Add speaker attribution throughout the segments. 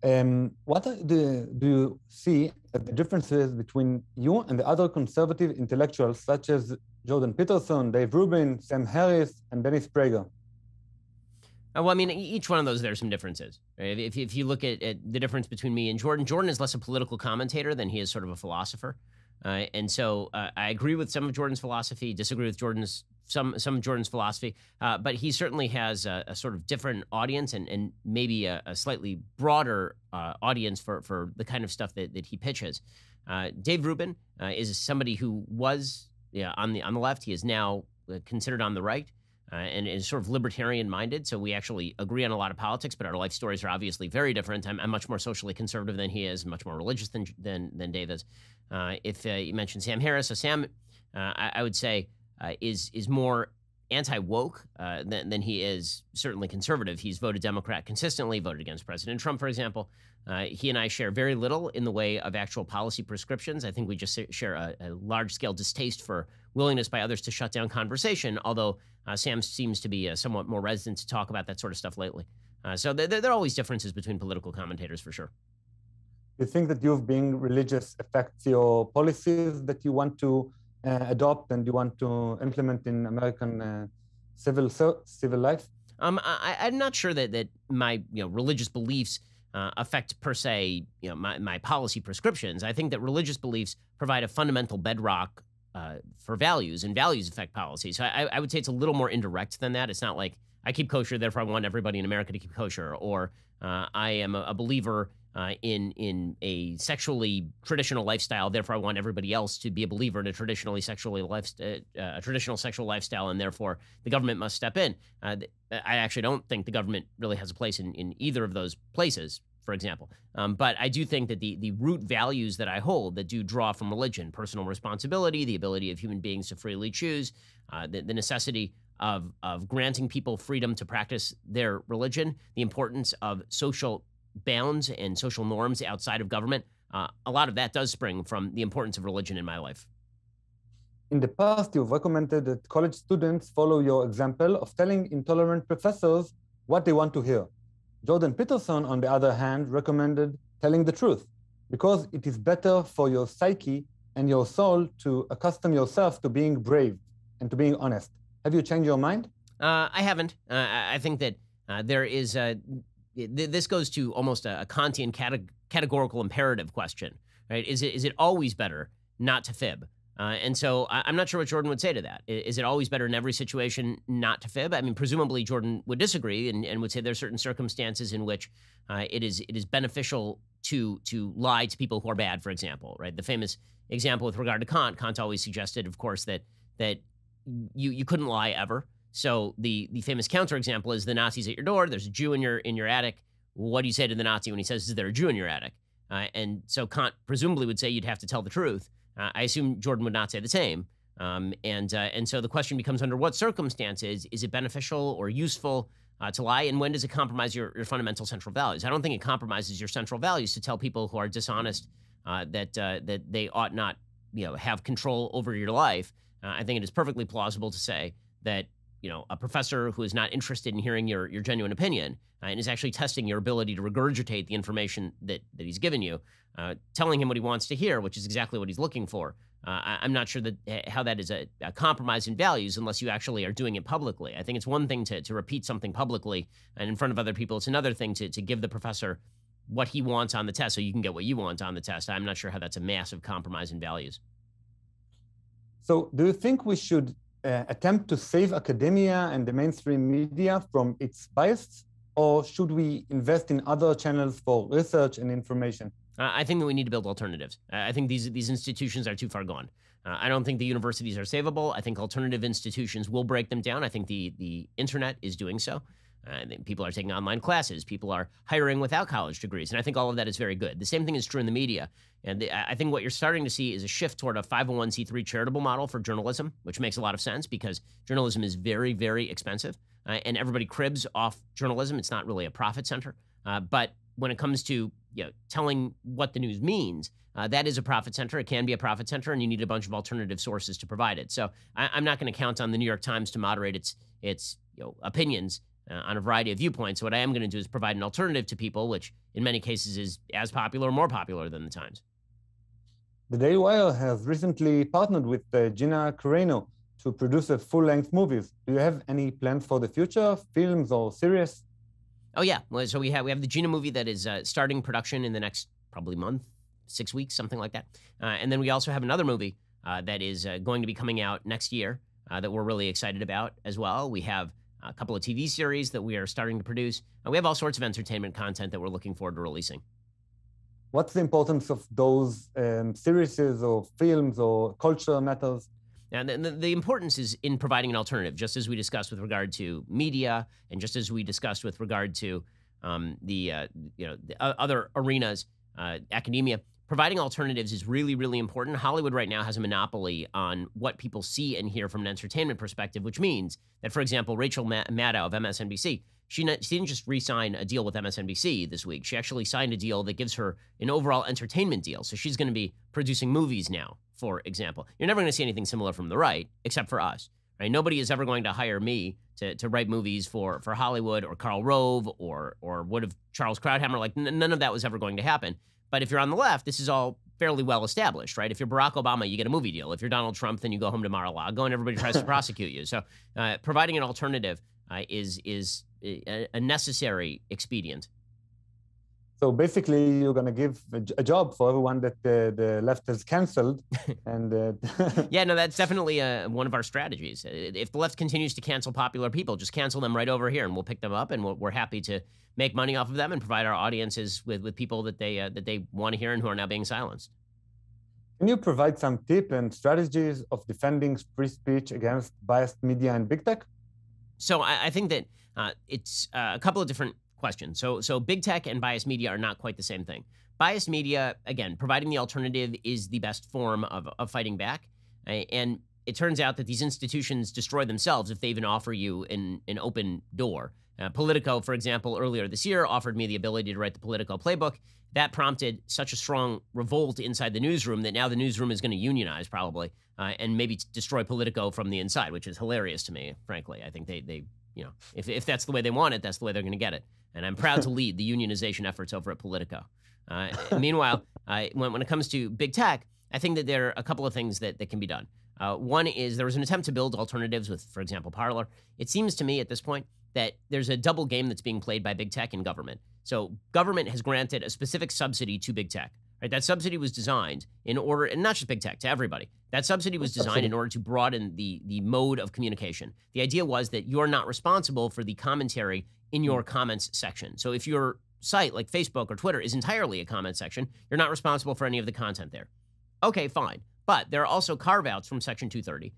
Speaker 1: Do you see the differences between you and the other conservative intellectuals, such as Jordan Peterson, Dave Rubin, Sam Harris, and Dennis Prager?
Speaker 2: Well, I mean, each one of those, there's some differences. Right? If you look at the difference between me and Jordan is less a political commentator than he is sort of a philosopher. And so I agree with some of Jordan's philosophy, disagree with some of Jordan's philosophy, but he certainly has a sort of different audience and maybe a slightly broader audience for the kind of stuff that he pitches. Dave Rubin is somebody who was on the left. He is now considered on the right. And is sort of libertarian-minded, so we actually agree on a lot of politics, but our life stories are obviously very different. I'm much more socially conservative than he is, much more religious than Dave is. If you mentioned Sam Harris, so Sam, I would say, is more anti-woke than he is certainly conservative. He's voted Democrat consistently, voted against President Trump, for example. He and I share very little in the way of actual policy prescriptions. I think we just share a large-scale distaste for willingness by others to shut down conversation, although Sam seems to be somewhat more reticent to talk about that sort of stuff lately. So there are always differences between political commentators, for sure.
Speaker 1: Do you think that you being religious affects your policies that you want to adopt and you want to implement in American civil life?
Speaker 2: I'm not sure that my religious beliefs affect per se my policy prescriptions. I think that religious beliefs provide a fundamental bedrock for values, and values affect policy. So I would say it's a little more indirect than that. It's not like I keep kosher, therefore I want everybody in America to keep kosher, or I am a believer in a sexually traditional lifestyle, therefore I want everybody else to be a believer in a traditional sexual lifestyle, and therefore the government must step in. I actually don't think the government really has a place in either of those places, for example. But I do think that the root values that I hold that do draw from religion, personal responsibility, the ability of human beings to freely choose, the necessity of granting people freedom to practice their religion, the importance of social bounds and social norms outside of government, a lot of that does spring from the importance of religion in my life.
Speaker 1: In the past, you've recommended that college students follow your example of telling intolerant professors what they want to hear. Jordan Peterson, on the other hand, recommended telling the truth because it is better for your psyche and your soul to accustom yourself to being brave and to being honest. Have you changed your mind?
Speaker 2: I haven't. I think that there is this goes to almost a Kantian categorical imperative question, right? Is it always better not to fib? And so I'm not sure what Jordan would say to that. Is it always better in every situation not to fib? I mean, presumably Jordan would disagree and would say there are certain circumstances in which it is beneficial to lie to people who are bad, for example, right? The famous example with regard to Kant always suggested, of course, that you couldn't lie ever. So the famous counterexample is the Nazis at your door. There's a Jew in your attic. What do you say to the Nazi when he says, "Is there a Jew in your attic?" And so Kant presumably would say you'd have to tell the truth. I assume Jordan would not say the same. And so the question becomes, under what circumstances is it beneficial or useful to lie, and when does it compromise your fundamental central values? I don't think it compromises your central values to tell people who are dishonest that they ought not have control over your life. I think it is perfectly plausible to say that a professor who is not interested in hearing your genuine opinion and is actually testing your ability to regurgitate the information that he's given you, telling him what he wants to hear, which is exactly what he's looking for. I'm not sure that how that is a compromise in values unless you actually are doing it publicly. I think it's one thing to repeat something publicly and in front of other people. It's another thing to give the professor what he wants on the test so you can get what you want on the test. I'm not sure how that's a massive compromise in values.
Speaker 1: So do you think we should attempt to save academia and the mainstream media from its bias, or should we invest in other channels for research and information?
Speaker 2: I think that we need to build alternatives. I think these institutions are too far gone. I don't think the universities are savable. I think alternative institutions will break them down. I think the internet is doing so. I think people are taking online classes. People are hiring without college degrees. And I think all of that is very good. The same thing is true in the media. And I think what you're starting to see is a shift toward a 501c3 charitable model for journalism, which makes a lot of sense because journalism is very, very expensive. And everybody cribs off journalism. It's not really a profit center. But when it comes to telling what the news means, that is a profit center. It can be a profit center, and you need a bunch of alternative sources to provide it. So I'm not going to count on the New York Times to moderate its opinions on a variety of viewpoints. So what I am going to do is provide an alternative to people, which in many cases is as popular or more popular than the Times.
Speaker 1: The Daily Wire has recently partnered with Gina Carano to produce a full-length movies. Do you have any plans for the future, films or series?
Speaker 2: Oh yeah, well, so we have the Gina movie that is starting production in the next probably month, 6 weeks, something like that. And then we also have another movie that is going to be coming out next year that we're really excited about as well. We have a couple of TV series that we are starting to produce. We have all sorts of entertainment content that we're looking forward to releasing.
Speaker 1: What's the importance of those series or films or culture matters?
Speaker 2: And the importance is in providing an alternative, just as we discussed with regard to media, and just as we discussed with regard to the other arenas, academia. Providing alternatives is really, really important. Hollywood right now has a monopoly on what people see and hear from an entertainment perspective, which means that, for example, Rachel Maddow of MSNBC, she didn't just re-sign a deal with MSNBC this week. She actually signed a deal that gives her an overall entertainment deal. So she's going to be producing movies now, for example. You're never going to see anything similar from the right, except for us. Right? Nobody is ever going to hire me to write movies for Hollywood or Karl Rove or would have Charles Krauthammer. Like none of that was ever going to happen. But if you're on the left, this is all fairly well established, right? If you're Barack Obama, you get a movie deal. If you're Donald Trump, then you go home to Mar-a-Lago and everybody tries to prosecute you. So providing an alternative is a necessary expedient.
Speaker 1: So basically, you're going to give a job for everyone that the left has canceled. And
Speaker 2: yeah, no, that's definitely one of our strategies. If the left continues to cancel popular people, just cancel them right over here, and we'll pick them up, and we're happy to make money off of them and provide our audiences with people that they want to hear and who are now being silenced.
Speaker 1: Can you provide some tips and strategies of defending free speech against biased media and big tech?
Speaker 2: So I think that it's a couple of different questions. So big tech and biased media are not quite the same thing. Biased media, again, providing the alternative is the best form of fighting back. And it turns out that these institutions destroy themselves if they even offer you an open door. Politico, for example, earlier this year offered me the ability to write the Politico playbook. That prompted such a strong revolt inside the newsroom that now the newsroom is going to unionize probably and maybe destroy Politico from the inside, which is hilarious to me, frankly. I think they if that's the way they want it, that's the way they're going to get it. And I'm proud to lead the unionization efforts over at Politico. Meanwhile, when it comes to big tech, I think that there are a couple of things that can be done. One is there was an attempt to build alternatives with, for example, Parler. It seems to me at this point that there's a double game that's being played by big tech and government. So government has granted a specific subsidy to big tech. Right? That subsidy was designed in order, and not just big tech, to everybody. That subsidy was designed in order to broaden the mode of communication. The idea was that you're not responsible for the commentary in your comments section. So if your site, like Facebook or Twitter, is entirely a comment section, you're not responsible for any of the content there. Okay, fine. But there are also carve-outs from Section 230.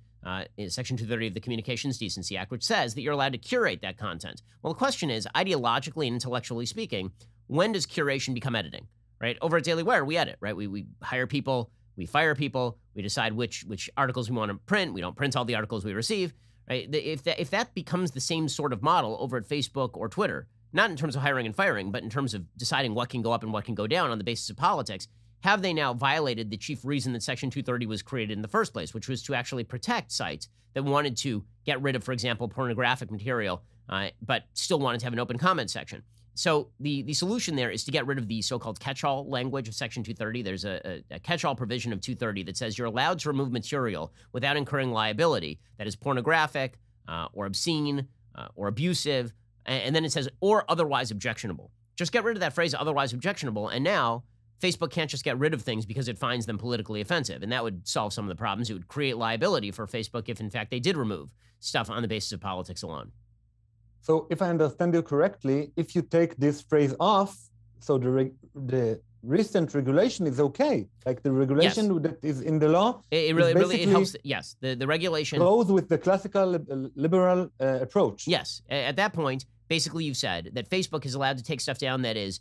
Speaker 2: Section 230 of the Communications Decency Act, which says that you're allowed to curate that content. Well, the question is, ideologically and intellectually speaking, when does curation become editing? Right? Over at Daily Wire, we edit, right? We hire people, we fire people, we decide which articles we want to print. We don't print all the articles we receive, right? If that becomes the same sort of model over at Facebook or Twitter, not in terms of hiring and firing, but in terms of deciding what can go up and what can go down on the basis of politics, have they now violated the chief reason that Section 230 was created in the first place, which was to actually protect sites that wanted to get rid of, for example, pornographic material, but still wanted to have an open comment section? So the solution there is to get rid of the so-called catch-all language of Section 230. There's a catch-all provision of 230 that says you're allowed to remove material without incurring liability that is pornographic or obscene or abusive, and then it says, or otherwise objectionable. Just get rid of that phrase, otherwise objectionable, and now Facebook can't just get rid of things because it finds them politically offensive, and that would solve some of the problems. It would create liability for Facebook if, in fact, they did remove stuff on the basis of politics alone.
Speaker 1: So if I understand you correctly, if you take this phrase off, so the recent regulation is okay, like the regulation that is in the law.
Speaker 2: It really helps. Yes, the regulation
Speaker 1: goes with the classical liberal approach.
Speaker 2: Yes, at that point, basically you've said that Facebook is allowed to take stuff down that is,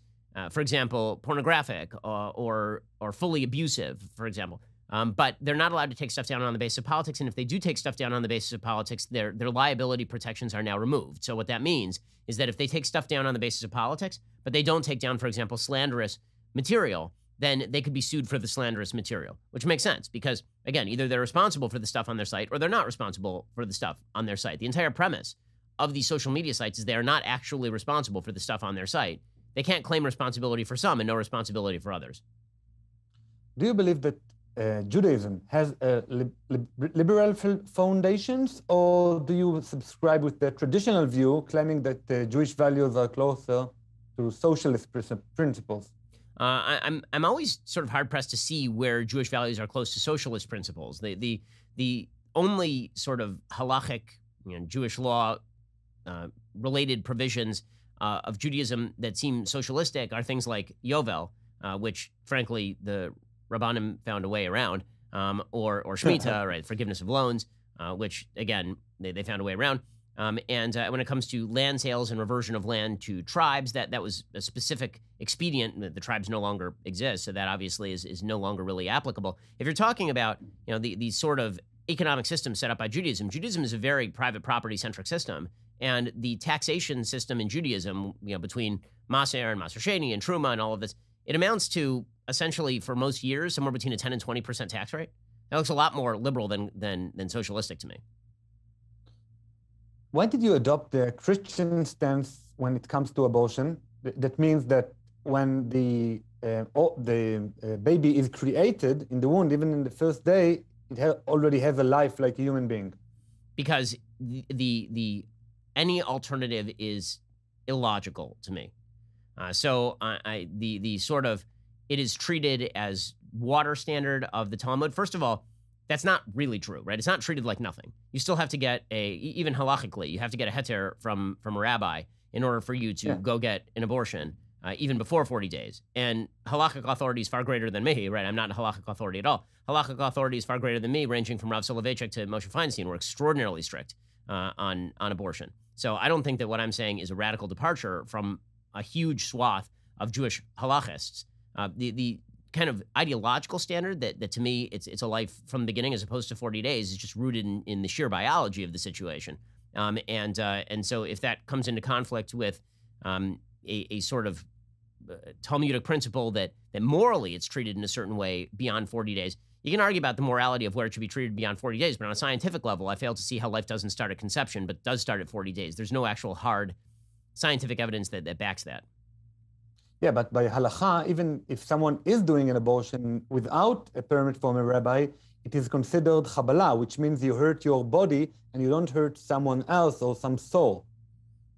Speaker 2: for example, pornographic or fully abusive, for example. But they're not allowed to take stuff down on the basis of politics. And if they do take stuff down on the basis of politics, their liability protections are now removed. So what that means is that if they take stuff down on the basis of politics, but they don't take down, for example, slanderous material, then they could be sued for the slanderous material, which makes sense because, again, either they're responsible for the stuff on their site or they're not responsible for the stuff on their site. The entire premise of these social media sites is they are not actually responsible for the stuff on their site. They can't claim responsibility for some and no responsibility for others.
Speaker 1: Do you believe that Judaism has liberal foundations, or do you subscribe with the traditional view claiming that Jewish values are closer to socialist principles?
Speaker 2: I'm always sort of hard-pressed to see where Jewish values are close to socialist principles. The only sort of halachic, Jewish law related provisions of Judaism that seem socialistic are things like Yovel, which frankly the Rabbanim found a way around, or Shemitah, right, forgiveness of loans, which again they found a way around. And when it comes to land sales and reversion of land to tribes, that was a specific expedient. The tribes no longer exist, so that obviously is no longer really applicable. If you're talking about the sort of economic system set up by Judaism, Judaism is a very private property centric system, and the taxation system in Judaism, between Maser and Maser Sheni and Truma and all of this, it amounts to essentially for most years somewhere between a 10 and 20% tax rate. That looks a lot more liberal than socialistic to me.
Speaker 1: Why did you adopt the Christian stance when it comes to abortion? That means that when the baby is created in the womb, even in the first day, it already has a life like a human being.
Speaker 2: Because any alternative is illogical to me. So the sort of, it is treated as water standard of the Talmud. First of all, that's not really true, right? It's not treated like nothing. You still have to get even halachically, you have to get a heter from a rabbi in order for you to go get an abortion, even before 40 days. And halachic authority is far greater than me, right? I'm not a halachic authority at all. Halachic authority is far greater than me, ranging from Rav Soloveitchik to Moshe Feinstein. We're extraordinarily strict on abortion. So I don't think that what I'm saying is a radical departure from a huge swath of Jewish halachists. The kind of ideological standard that to me it's a life from the beginning as opposed to 40 days is just rooted in the sheer biology of the situation. And so if that comes into conflict with a sort of Talmudic principle that morally it's treated in a certain way beyond 40 days, you can argue about the morality of where it should be treated beyond 40 days, but on a scientific level, I fail to see how life doesn't start at conception, but does start at 40 days. There's no actual hard scientific evidence that backs that.
Speaker 1: Yeah, but by halacha, even if someone is doing an abortion without a permit from a rabbi, it is considered chabala, which means you hurt your body and you don't hurt someone else or some soul.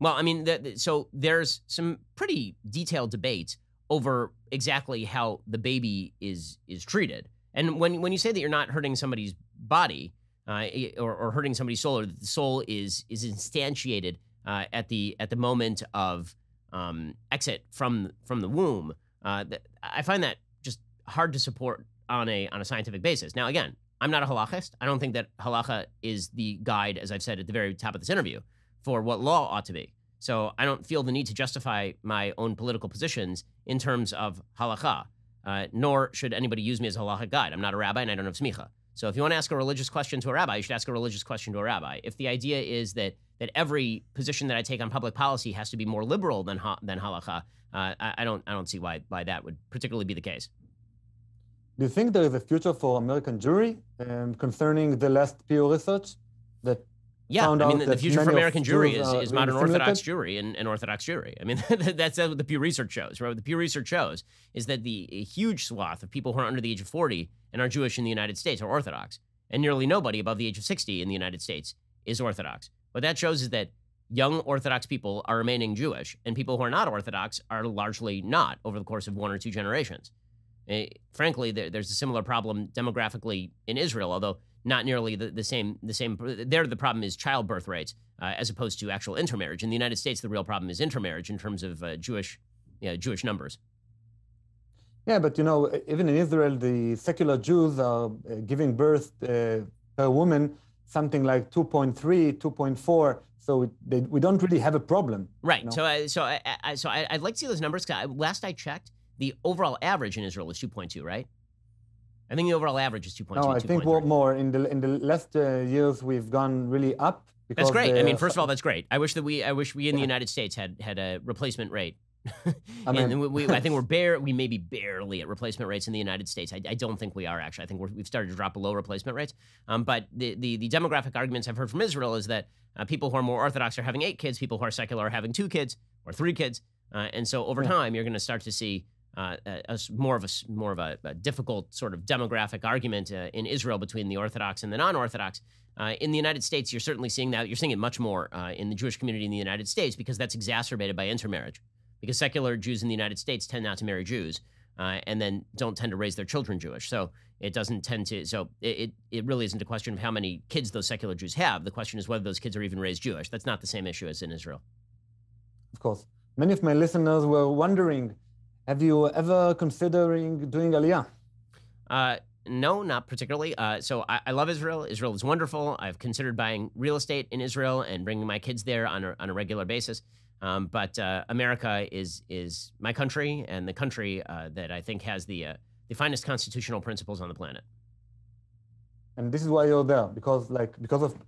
Speaker 2: Well, I mean, so there's some pretty detailed debate over exactly how the baby is treated. And when you say that you're not hurting somebody's body or hurting somebody's soul, or that the soul is instantiated at the moment of exit from the womb, I find that just hard to support on a scientific basis. Now, again, I'm not a halachist. I don't think that halacha is the guide, as I've said at the very top of this interview, for what law ought to be. So I don't feel the need to justify my own political positions in terms of halacha, nor should anybody use me as a halacha guide. I'm not a rabbi and I don't have smicha. So if you want to ask a religious question to a rabbi, you should ask a religious question to a rabbi. If the idea is that every position that I take on public policy has to be more liberal than halacha, I don't see why that would particularly be the case.
Speaker 1: Do you think there is a future for American Jewry concerning the last Pew research that found out
Speaker 2: the future for American Jewry is modern Orthodox
Speaker 1: Jewry
Speaker 2: and Orthodox Jewry. I mean, that's what the Pew Research shows, right? What the Pew Research shows is that a huge swath of people who are under the age of 40 and are Jewish in the United States are Orthodox, and nearly nobody above the age of 60 in the United States is Orthodox. What that shows is that young Orthodox people are remaining Jewish, and people who are not Orthodox are largely not over the course of 1 or 2 generations. Frankly, there's a similar problem demographically in Israel, although not nearly the same. There, the problem is childbirth rates as opposed to actual intermarriage. In the United States, the real problem is intermarriage in terms of Jewish numbers.
Speaker 1: Yeah, but even in Israel, the secular Jews are giving birth per woman something like 2.3, 2.4. So we don't really have a problem.
Speaker 2: Right. So I'd like to see those numbers. Last I checked, the overall average in Israel is 2.2, right? I think the overall average is 2.2.
Speaker 1: No, I think more. In the last years, we've gone really up.
Speaker 2: That's great. I mean, first of all, that's great. I wish we in the United States had a replacement rate And I think we may be barely at replacement rates in the United States. I don't think we are, actually. I think we've started to drop below replacement rates. But the demographic arguments I've heard from Israel is that people who are more Orthodox are having 8 kids, people who are secular are having 2 kids or 3 kids. And so over time, you're going to start to see more of a difficult sort of demographic argument in Israel between the Orthodox and the non-Orthodox. In the United States, you're certainly seeing that. You're seeing it much more in the Jewish community in the United States because that's exacerbated by intermarriage. Because secular Jews in the United States tend not to marry Jews and then don't tend to raise their children Jewish. So it doesn't tend to, so it really isn't a question of how many kids those secular Jews have. The question is whether those kids are even raised Jewish. That's not the same issue as in Israel.
Speaker 1: Of course. Many of my listeners were wondering, have you ever considering doing aliyah?
Speaker 2: No, not particularly. So I love Israel. Israel is wonderful. I've considered buying real estate in Israel and bringing my kids there on a regular basis. But America is my country and the country that I think has the finest constitutional principles on the planet.
Speaker 1: And this is why you're there, because of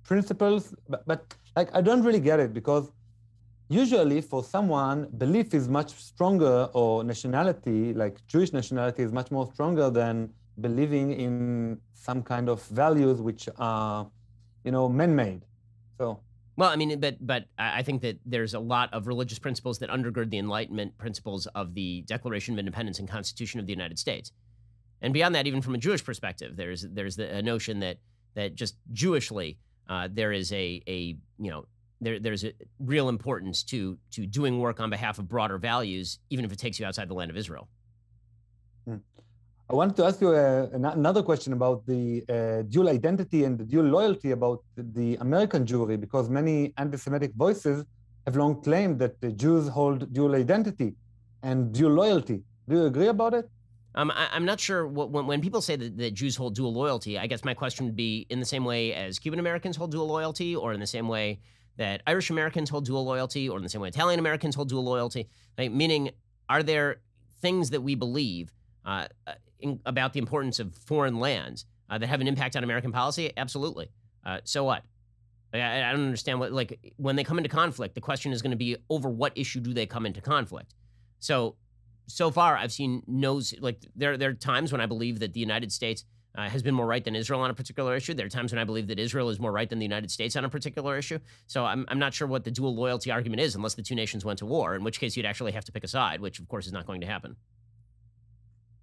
Speaker 1: principles. But like I don't really get it, because usually for someone, belief is much stronger, or nationality, like Jewish nationality, is much more stronger than believing in some kind of values which are, man-made. So.
Speaker 2: Well, I mean, but I think that there's a lot of religious principles that undergird the Enlightenment principles of the Declaration of Independence and Constitution of the United States. And beyond that, even from a Jewish perspective, there's a notion that just Jewishly, there is there's a real importance to doing work on behalf of broader values, even if it takes you outside the land of Israel.
Speaker 1: I wanted to ask you another question about the dual identity and the dual loyalty about the American Jewry, because many anti-Semitic voices have long claimed that the Jews hold dual identity and dual loyalty. Do you agree about it?
Speaker 2: I'm not sure when people say that Jews hold dual loyalty, I guess my question would be in the same way as Cuban Americans hold dual loyalty, or in the same way that Irish Americans hold dual loyalty, or in the same way Italian Americans hold dual loyalty. Like, meaning, are there things that we believe about the importance of foreign lands that have an impact on American policy? Absolutely. So what? I don't understand when they come into conflict, the question is going to be over what issue do they come into conflict? So far, I've seen there are times when I believe that the United States has been more right than Israel on a particular issue. There are times when I believe that Israel is more right than the United States on a particular issue. So I'm not sure what the dual loyalty argument is unless the two nations went to war, in which case you'd actually have to pick a side, which of course is not going to happen.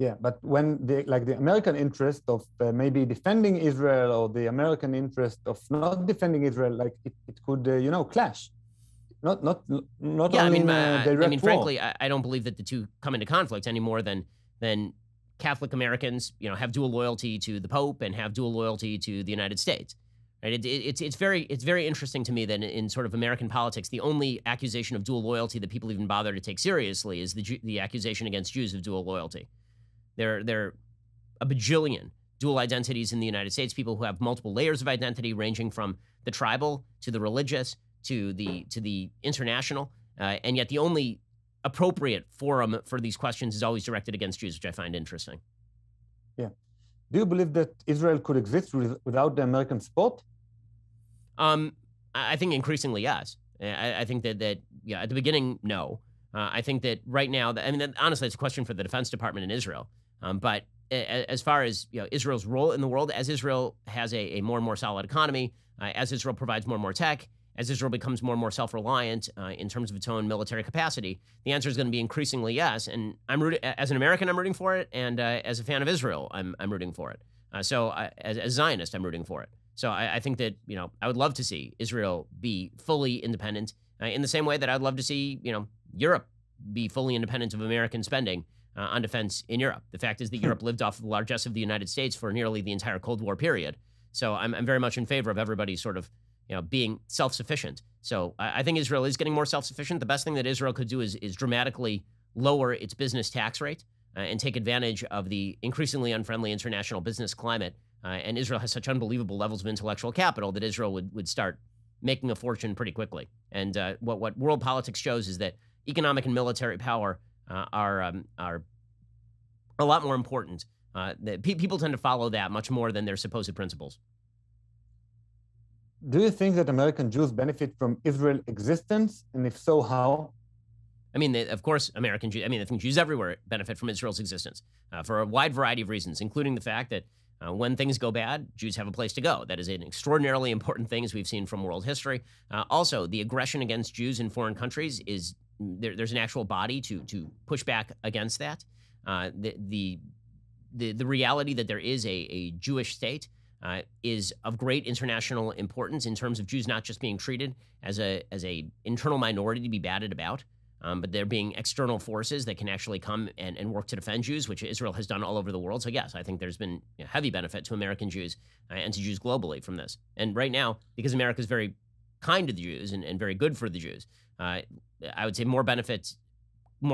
Speaker 1: Yeah, but when the American interest of maybe defending Israel, or the American interest of not defending Israel, it could clash. Not
Speaker 2: yeah,
Speaker 1: only
Speaker 2: I mean,
Speaker 1: war.
Speaker 2: frankly, I don't believe that the two come into conflict any more than Catholic Americans, have dual loyalty to the Pope and have dual loyalty to the United States. Right? It's very interesting to me that in sort of American politics, the only accusation of dual loyalty that people even bother to take seriously is the accusation against Jews of dual loyalty. There are a bajillion dual identities in the United States, people who have multiple layers of identity ranging from the tribal to the religious to the international, and yet the only appropriate forum for these questions is always directed against Jews, which I find interesting.
Speaker 1: Yeah. Do you believe that Israel could exist without the American support?
Speaker 2: I think increasingly, yes. I think that at the beginning, no. I think that right now, honestly, it's a question for the Defense Department in Israel. But as far as Israel's role in the world, as Israel has a more and more solid economy, as Israel provides more and more tech, as Israel becomes more and more self-reliant in terms of its own military capacity, the answer is going to be increasingly yes. And as an American, I'm rooting for it, and as a fan of Israel, I'm rooting for it. So as a Zionist, I'm rooting for it. So I think that I would love to see Israel be fully independent, in the same way that I'd love to see Europe be fully independent of American spending on defense in Europe. The fact is that Europe lived off the largesse of the United States for nearly the entire Cold War period. So I'm very much in favor of everybody sort of being self-sufficient. So I think Israel is getting more self-sufficient. The best thing that Israel could do is dramatically lower its business tax rate and take advantage of the increasingly unfriendly international business climate. And Israel has such unbelievable levels of intellectual capital that Israel would start making a fortune pretty quickly. And what world politics shows is that economic and military power are a lot more important. People tend to follow that much more than their supposed principles.
Speaker 1: Do you think that American Jews benefit from Israel's existence? And if so, how?
Speaker 2: I mean, of course, American Jews, I mean, I think Jews everywhere benefit from Israel's existence for a wide variety of reasons, including the fact that when things go bad, Jews have a place to go. That is an extraordinarily important thing, as we've seen from world history. Also, the aggression against Jews in foreign countries is, there's an actual body to push back against that. The reality that there is a Jewish state is of great international importance in terms of Jews not just being treated as a internal minority to be batted about, but there being external forces that can actually come and work to defend Jews, which Israel has done all over the world. So yes, I think there's been heavy benefit to American Jews and to Jews globally from this. And right now, because America is very kind to the Jews and very good for the Jews, I would say more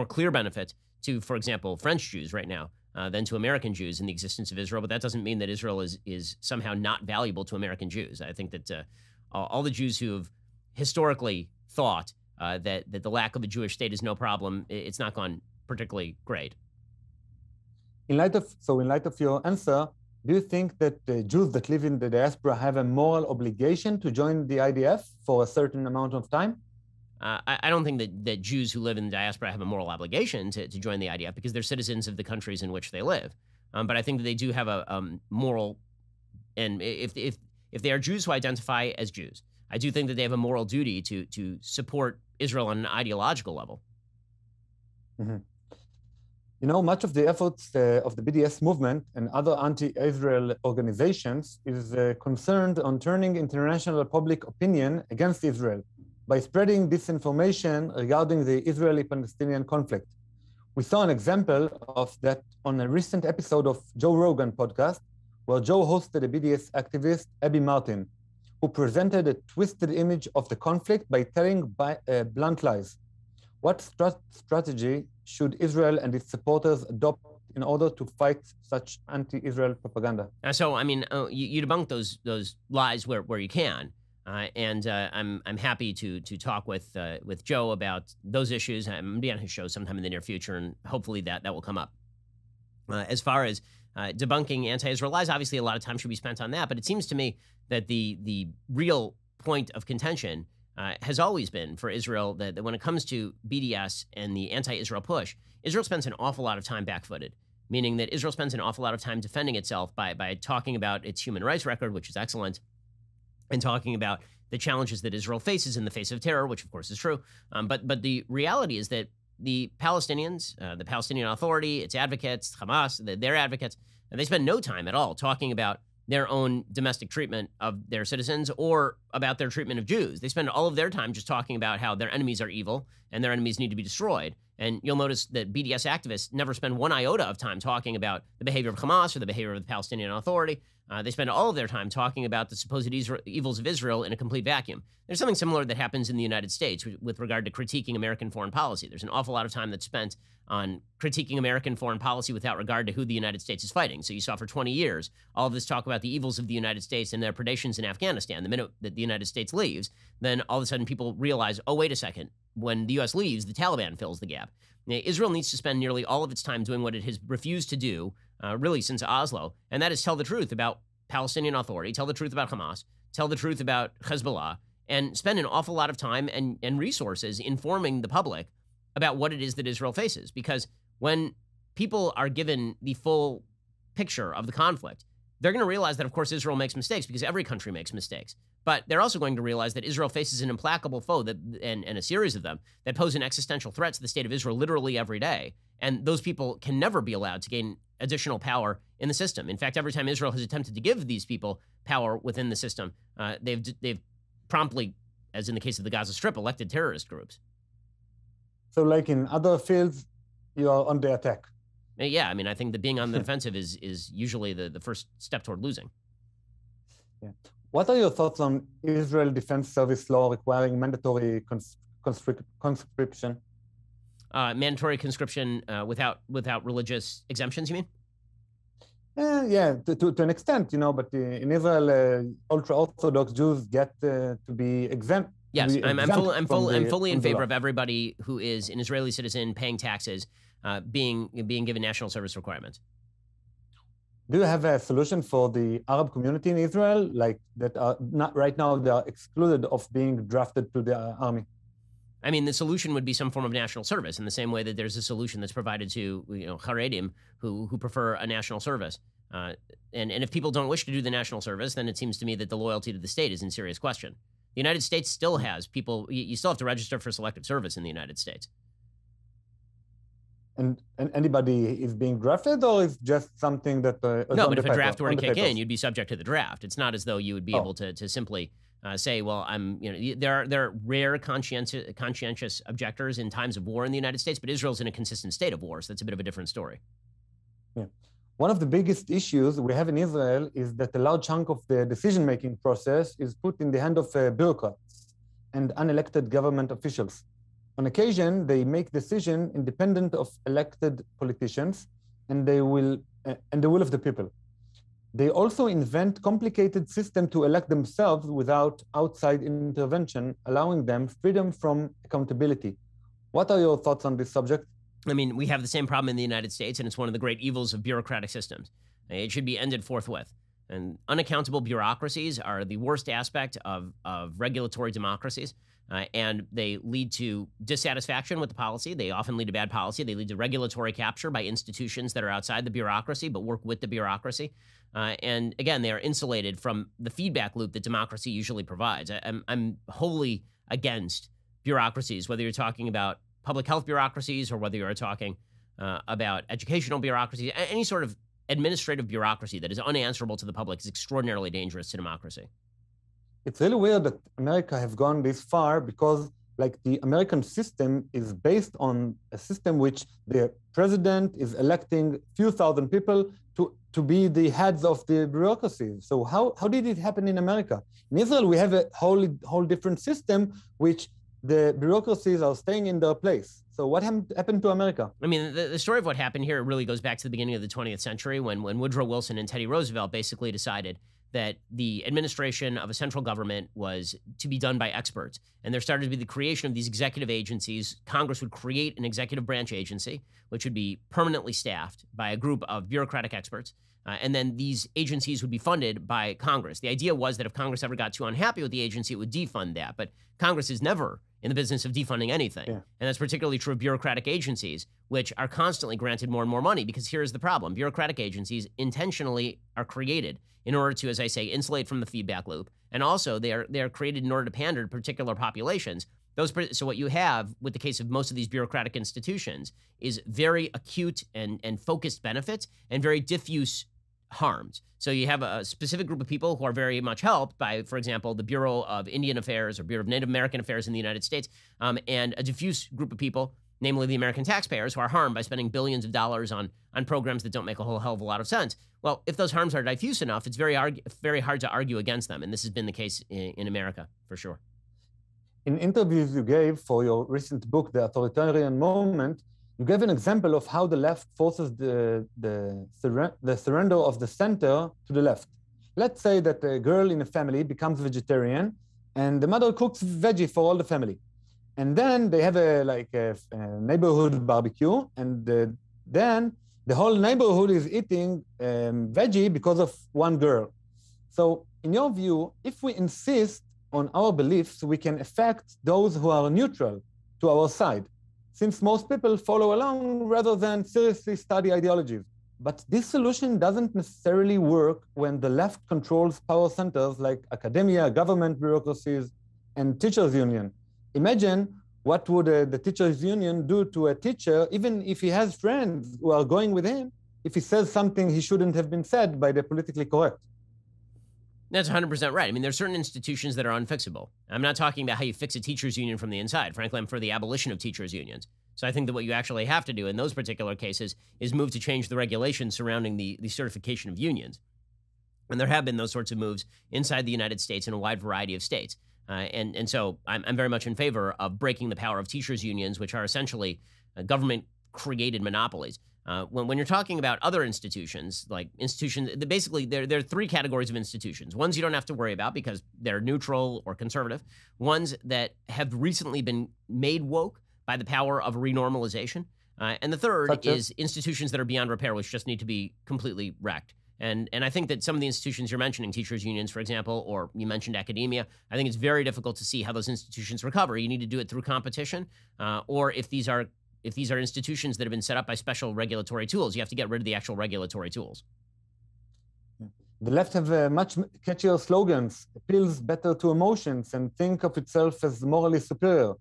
Speaker 2: clear benefit to, for example, French Jews right now than to American Jews in the existence of Israel. But that doesn't mean that Israel is somehow not valuable to American Jews. I think that all the Jews who have historically thought that the lack of a Jewish state is no problem, it's not gone particularly great.
Speaker 1: In light of your answer, do you think that the Jews that live in the diaspora have a moral obligation to join the IDF for a certain amount of time?
Speaker 2: I don't think that Jews who live in the diaspora have a moral obligation to join the IDF because they're citizens of the countries in which they live. But I think that they do have a moral, and if they are Jews who identify as Jews, I do think that they have a moral duty to support Israel on an ideological level.
Speaker 1: Mm-hmm. You know, much of the efforts of the BDS movement and other anti-Israel organizations is concerned on turning international public opinion against Israel by spreading disinformation regarding the Israeli-Palestinian conflict. We saw an example of that on a recent episode of Joe Rogan podcast, where Joe hosted a BDS activist, Abby Martin, who presented a twisted image of the conflict by telling blunt lies. What strategy should Israel and its supporters adopt in order to fight such anti-Israel propaganda?
Speaker 2: So, I mean, you debunk those lies where you can, and I'm happy to talk with Joe about those issues. I'm going to be on his show sometime in the near future, and hopefully that will come up. As far as debunking anti-Israel lies, obviously a lot of time should be spent on that, but it seems to me that the real point of contention has always been for Israel that when it comes to BDS and the anti-Israel push, Israel spends an awful lot of time back-footed, meaning that Israel spends an awful lot of time defending itself by talking about its human rights record, which is excellent, and talking about the challenges that Israel faces in the face of terror, which of course is true. But the reality is that the Palestinians, the Palestinian Authority, its advocates, Hamas, their advocates, they spend no time at all talking about their own domestic treatment of their citizens or about their treatment of Jews. They spend all of their time just talking about how their enemies are evil and their enemies need to be destroyed. And you'll notice that BDS activists never spend one iota of time talking about the behavior of Hamas or the behavior of the Palestinian Authority. They spend all of their time talking about the supposed evils of Israel in a complete vacuum. There's something similar that happens in the United States with regard to critiquing American foreign policy. There's an awful lot of time that's spent on critiquing American foreign policy without regard to who the United States is fighting. So you saw for 20 years all of this talk about the evils of the United States and their predations in Afghanistan. The minute that the United States leaves, then all of a sudden people realize, oh, wait a second, when the U.S. leaves, the Taliban fills the gap. Now, Israel needs to spend nearly all of its time doing what it has refused to do, really since Oslo, and that is tell the truth about Palestinian Authority, tell the truth about Hamas, tell the truth about Hezbollah, and spend an awful lot of time and resources informing the public about what it is that Israel faces. Because when people are given the full picture of the conflict, they're going to realize that, of course, Israel makes mistakes because every country makes mistakes. But they're also going to realize that Israel faces an implacable foe and a series of them that pose an existential threat to the state of Israel literally every day. And those people can never be allowed to gain additional power in the system. In fact, every time Israel has attempted to give these people power within the system, they've promptly, as in the case of the Gaza Strip, elected terrorist groups.
Speaker 1: So like in other fields, you are on the attack.
Speaker 2: Yeah, I mean, I think that being on the defensive is usually the first step toward losing.
Speaker 1: Yeah. What are your thoughts on Israel Defense Service law requiring mandatory conscription?
Speaker 2: Mandatory conscription without religious exemptions, you mean?
Speaker 1: Yeah, to an extent, you know, but in Israel, ultra-Orthodox Jews get to be exempt.
Speaker 2: Yes, I'm fully in favor of everybody who is an Israeli citizen paying taxes being given national service requirements.
Speaker 1: Do you have a solution for the Arab community in Israel, like that are not right now they are excluded of being drafted to the army?
Speaker 2: I mean, the solution would be some form of national service in the same way that there's a solution that's provided to, Haredim who prefer a national service. And if people don't wish to do the national service, then it seems to me that the loyalty to the state is in serious question. The United States still has people, you still have to register for selective service in the United States.
Speaker 1: And anybody is being drafted, or is just something that
Speaker 2: no, but if a draft were to kick in, you'd be subject to the draft. It's not as though you would be able to simply say, well, there are rare conscientious objectors in times of war in the United States, but Israel's in a consistent state of war, so that's a bit of a different story.
Speaker 1: Yeah. One of the biggest issues we have in Israel is that a large chunk of the decision-making process is put in the hand of bureaucrats and unelected government officials. On occasion, they make decisions independent of elected politicians and the will of the people. They also invent complicated systems to elect themselves without outside intervention, allowing them freedom from accountability. What are your thoughts on this subject?
Speaker 2: I mean, we have the same problem in the United States, and it's one of the great evils of bureaucratic systems. It should be ended forthwith. And unaccountable bureaucracies are the worst aspect of regulatory democracies. And they lead to dissatisfaction with the policy. They often lead to bad policy. They lead to regulatory capture by institutions that are outside the bureaucracy but work with the bureaucracy. And again, they are insulated from the feedback loop that democracy usually provides. I'm wholly against bureaucracies, whether you're talking about public health bureaucracies or whether you're talking about educational bureaucracies. Any sort of administrative bureaucracy that is unanswerable to the public is extraordinarily dangerous to democracy.
Speaker 1: It's really weird that America have gone this far because the American system is based on a system which the president is electing few thousand people to be the heads of the bureaucracies. So how did it happen in America? In Israel, we have a whole different system which the bureaucracies are staying in their place. So what happened to America?
Speaker 2: I mean, the story of what happened here really goes back to the beginning of the 20th century when Woodrow Wilson and Teddy Roosevelt basically decided that the administration of a central government was to be done by experts. And there started to be the creation of these executive agencies. Congress would create an executive branch agency, which would be permanently staffed by a group of bureaucratic experts. And then these agencies would be funded by Congress. The idea was that if Congress ever got too unhappy with the agency, it would defund that. But Congress is never in the business of defunding anything. Yeah. And that's particularly true of bureaucratic agencies, which are constantly granted more and more money, because here's the problem. Bureaucratic agencies intentionally are created in order to, as I say, insulate from the feedback loop. And also they are created in order to pander to particular populations. So what you have with the case of most of these bureaucratic institutions is very acute and focused benefits and very diffuse harms. So you have a specific group of people who are very much helped by, for example, the Bureau of Indian Affairs or Bureau of Native American Affairs in the United States, and a diffuse group of people, namely the American taxpayers, who are harmed by spending billions of dollars on programs that don't make a whole hell of a lot of sense. Well, if those harms are diffuse enough, it's very hard to argue against them, and this has been the case in America, for sure.
Speaker 1: In interviews you gave for your recent book, The Authoritarian Moment, you gave an example of how the left forces the surrender of the center to the left. Let's say that a girl in a family becomes vegetarian and the mother cooks veggie for all the family. And then they have a neighborhood barbecue, and then the whole neighborhood is eating veggie because of one girl. So in your view, if we insist on our beliefs, we can affect those who are neutral to our side, since most people follow along rather than seriously study ideologies. But this solution doesn't necessarily work when the left controls power centers like academia, government bureaucracies, and teachers' union. Imagine what would the teachers' union do to a teacher, even if he has friends who are going with him, if he says something he shouldn't have been said by the politically correct.
Speaker 2: That's 100% right. I mean, there are certain institutions that are unfixable. I'm not talking about how you fix a teachers' union from the inside. Frankly, I'm for the abolition of teachers' unions. So I think that what you actually have to do in those particular cases is move to change the regulations surrounding the certification of unions. And there have been those sorts of moves inside the United States in a wide variety of states. And so I'm very much in favor of breaking the power of teachers' unions, which are essentially government-created monopolies. When you're talking about other institutions, basically there are three categories of institutions. Ones you don't have to worry about because they're neutral or conservative. Ones that have recently been made woke by the power of renormalization. And the third is institutions that are beyond repair, which just need to be completely wrecked. And I think that some of the institutions you're mentioning, teachers unions, for example, or you mentioned academia, I think it's very difficult to see how those institutions recover. You need to do it through competition, or if these are institutions that have been set up by special regulatory tools, you have to get rid of the actual regulatory tools.
Speaker 1: The left have much catchier slogans, appeals better to emotions, and think of itself as morally superior.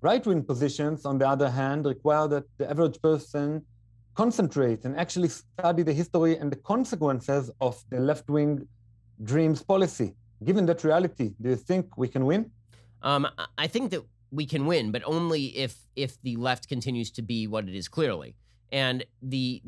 Speaker 1: Right-wing positions, on the other hand, require that the average person concentrate and actually study the history and the consequences of the left-wing dreams policy. Given that reality, do you think we can win?
Speaker 2: I think that we can win, but only if the left continues to be what it is clearly. And this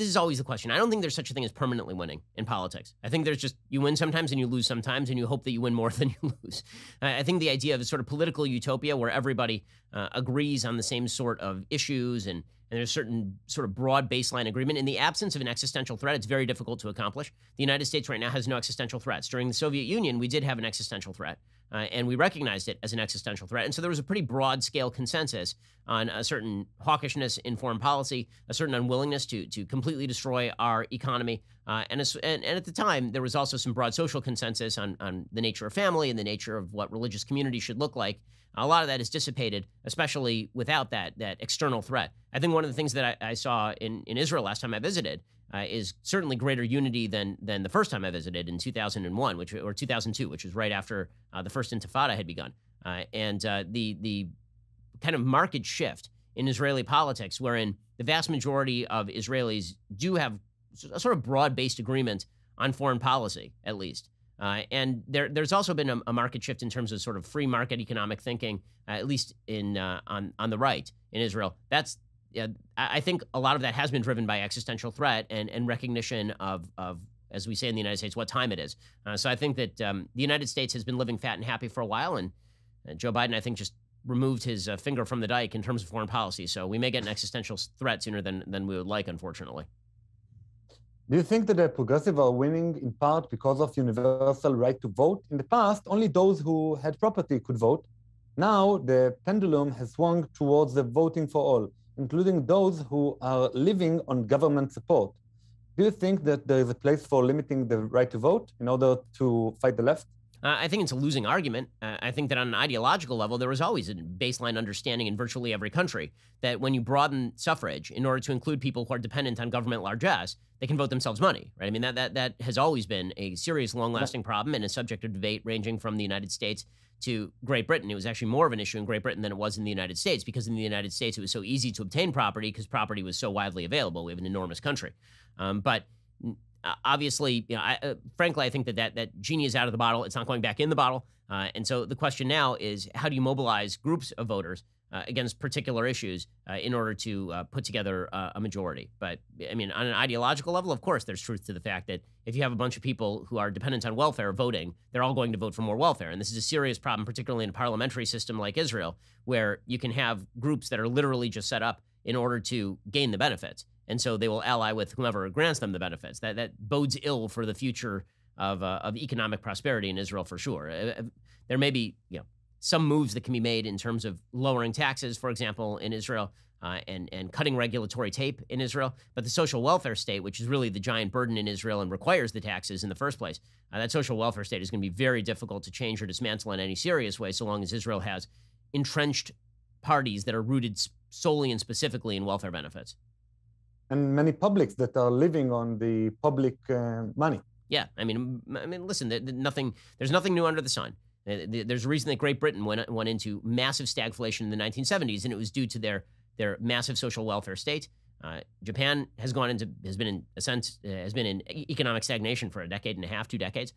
Speaker 2: is always the question. I don't think there's such a thing as permanently winning in politics. I think there's just, you win sometimes and you lose sometimes, and you hope that you win more than you lose. I think the idea of a sort of political utopia where everybody agrees on the same sort of issues and there's a certain sort of broad baseline agreement. In the absence of an existential threat, it's very difficult to accomplish. The United States right now has no existential threats. During the Soviet Union, we did have an existential threat, and we recognized it as an existential threat. And so there was a pretty broad-scale consensus on a certain hawkishness in foreign policy, a certain unwillingness to completely destroy our economy. And at the time, there was also some broad social consensus on the nature of family and the nature of what religious community should look like. A lot of that is dissipated, especially without that external threat. I think one of the things that I saw in Israel last time I visited is certainly greater unity than the first time I visited in 2001, or 2002, which was right after the first Intifada had begun. And the kind of marked shift in Israeli politics, wherein the vast majority of Israelis do have a sort of broad-based agreement on foreign policy, at least. And there's also been a market shift in terms of sort of free market economic thinking, at least on the right in Israel. I think a lot of that has been driven by existential threat and recognition of, as we say in the United States, what time it is. So I think that the United States has been living fat and happy for a while, and Joe Biden, I think, just removed his finger from the dike in terms of foreign policy. So we may get an existential threat sooner than we would like, unfortunately.
Speaker 1: Do you think that the progressives are winning in part because of universal right to vote? In the past, only those who had property could vote. Now, the pendulum has swung towards the voting for all, including those who are living on government support. Do you think that there is a place for limiting the right to vote in order to fight the left?
Speaker 2: I think it's a losing argument. I think that on an ideological level, there was always a baseline understanding in virtually every country that when you broaden suffrage in order to include people who are dependent on government largesse, they can vote themselves money, right? I mean, that has always been a serious, long-lasting problem and a subject of debate ranging from the United States to Great Britain. It was actually more of an issue in Great Britain than it was in the United States, because in the United States, it was so easy to obtain property because property was so widely available. We have an enormous country. But obviously, frankly, I think that genie is out of the bottle. It's not going back in the bottle. And so the question now is, how do you mobilize groups of voters against particular issues in order to put together a majority? But I mean, on an ideological level, of course, there's truth to the fact that if you have a bunch of people who are dependent on welfare voting, they're all going to vote for more welfare. And this is a serious problem, particularly in a parliamentary system like Israel, where you can have groups that are literally just set up in order to gain the benefits. And so they will ally with whomever grants them the benefits. That bodes ill for the future of economic prosperity in Israel, for sure. There may be, some moves that can be made in terms of lowering taxes, for example, in Israel, and cutting regulatory tape in Israel. But the social welfare state, which is really the giant burden in Israel and requires the taxes in the first place, that social welfare state is going to be very difficult to change or dismantle in any serious way, so long as Israel has entrenched parties that are rooted solely and specifically in welfare benefits.
Speaker 1: And many publics that are living on the public money.
Speaker 2: Yeah, I mean, listen, there's nothing new under the sun. There's a reason that Great Britain went into massive stagflation in the 1970s, and it was due to their massive social welfare state. Japan has been in economic stagnation for a decade and a half, 2 decades,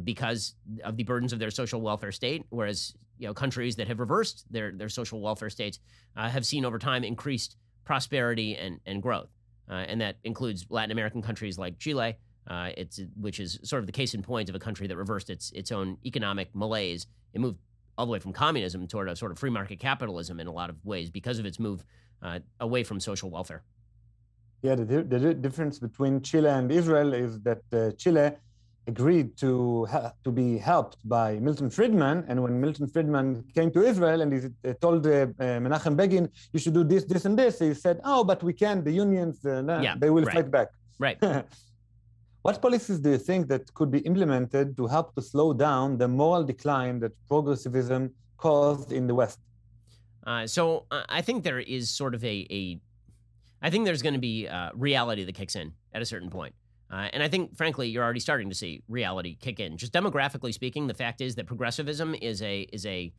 Speaker 2: because of the burdens of their social welfare state. Whereas countries that have reversed their social welfare states have seen over time increased prosperity and growth. And that includes Latin American countries like Chile, which is sort of the case in point of a country that reversed its own economic malaise. It moved all the way from communism toward a sort of free market capitalism in a lot of ways because of its move away from social welfare.
Speaker 1: Yeah, the difference between Chile and Israel is that Chile agreed to be helped by Milton Friedman, and when Milton Friedman came to Israel and he told Menachem Begin, you should do this, this, and this, he said, oh, but we can, the unions, they will fight back.
Speaker 2: Right.
Speaker 1: What policies do you think that could be implemented to help to slow down the moral decline that progressivism caused in the West?
Speaker 2: So I think there is sort of I think there's going to be reality that kicks in at a certain point. And I think, frankly, you're already starting to see reality kick in. Just demographically speaking, the fact is that progressivism is a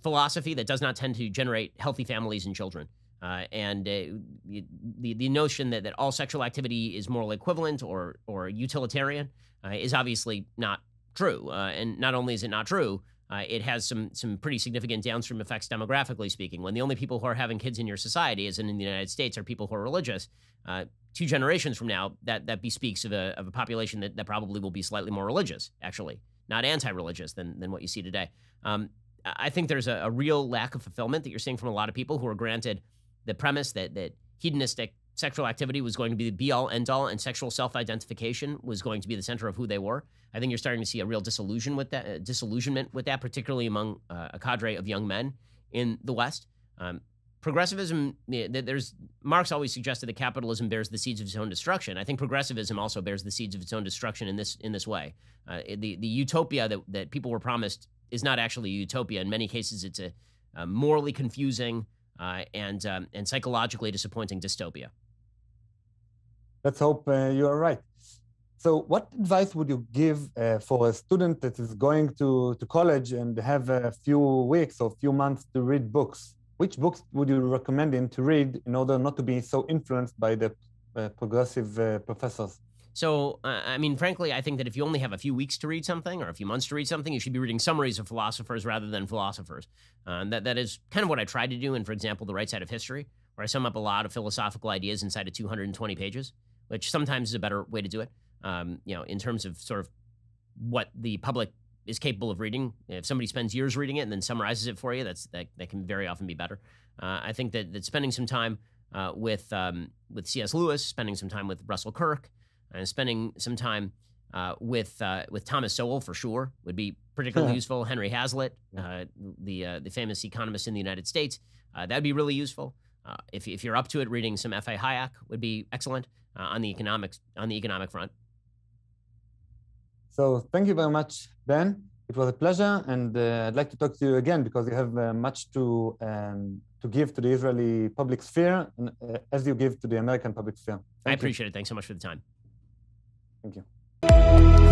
Speaker 2: philosophy that does not tend to generate healthy families and children. And the notion that all sexual activity is morally equivalent or utilitarian is obviously not true. And not only is it not true, it has some pretty significant downstream effects demographically speaking. When the only people who are having kids in your society, as in the United States, are people who are religious, 2 generations from now, that bespeaks of a population that probably will be slightly more religious, actually, not anti-religious than what you see today. I think there's a real lack of fulfillment that you're seeing from a lot of people who are granted the premise that hedonistic sexual activity was going to be the be-all, end-all, and sexual self-identification was going to be the center of who they were. I think you're starting to see a real disillusionment with that, particularly among a cadre of young men in the West. Progressivism, Marx always suggested that capitalism bears the seeds of its own destruction. I think progressivism also bears the seeds of its own destruction in this way. The utopia that people were promised is not actually a utopia. In many cases, it's a morally confusing and psychologically disappointing dystopia.
Speaker 1: Let's hope you are right. So what advice would you give for a student that is going to college and have a few weeks or few months to read books? Which books would you recommend him to read in order not to be so influenced by the progressive professors?
Speaker 2: So, I mean, frankly, I think that if you only have a few weeks to read something or a few months to read something, you should be reading summaries of philosophers rather than philosophers. That is kind of what I tried to do in, for example, The Right Side of History, where I sum up a lot of philosophical ideas inside of 220 pages, which sometimes is a better way to do it, in terms of sort of what the public is capable of reading. If somebody spends years reading it and then summarizes it for you, that can very often be better. I think that spending some time with C.S. Lewis, spending some time with Russell Kirk, and spending some time with Thomas Sowell for sure would be particularly useful. Henry Hazlitt, the famous economist in the United States, that'd be really useful. If you're up to it, reading some F.A. Hayek would be excellent on the economic front.
Speaker 1: So thank you very much, Ben. It was a pleasure, and I'd like to talk to you again because you have much to give to the Israeli public sphere, as you give to the American public sphere.
Speaker 2: I appreciate it. Thanks so much for the time.
Speaker 1: Thank you.